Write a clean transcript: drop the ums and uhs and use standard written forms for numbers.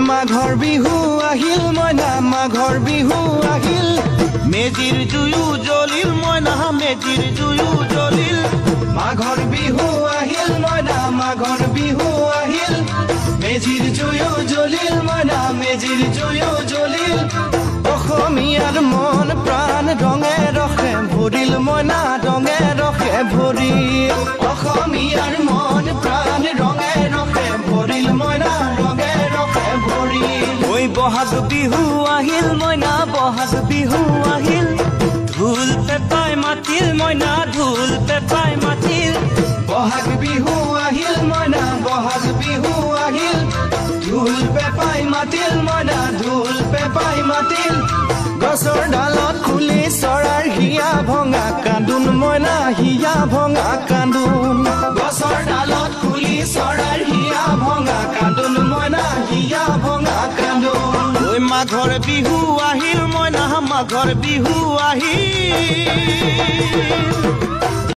মাঘৰ বিহু আহিল মইনা মাঘৰ বিহু আহিল মেজিৰ জুয়ো জ্বলিল মইনা মেজিৰ জুয়ো জ্বলিল মাঘৰ বিহু আহিল মইনা মাঘৰ বিহু আহিল মেজিৰ জুয়ো জ্বলিল মইনা মেজিৰ জুয়ো জ্বলিল অসমীয়াৰ মন প্ৰাণ ৰঙে ৰসে ভৰিল মইনা ৰঙে ৰসে ভৰিল অসমীয়াৰ মন প্ৰাণ ৰঙে ৰসে ভৰিল মইনা ৰঙে ৰসে ভৰিল ঐ বহাগ বিহু আহিল মইনা বহাগ বিহু আহিল ঢোল পেপাই মাতিল মইনা ঢোল পেপাই মাতিল বহাগ বিহু আহিল মইনা বহাগ বিহু আহিল ঢোল পেপাই মাতিল মইনা ঢোল পেপাই মাতিল গছৰ ডালত খুলি চৰাৰ হিয়া ভঙা কান্দোন মইনা হিয়া ভঙা কান্দোন গছৰ ডালত খুলি চৰাৰ হিয়া ভঙা কান্দোন মইনা হিয়া ভঙা কান্দোন ঐ মাঘৰ বিহু আহিল মইনা মাঘৰ বিহু আহিল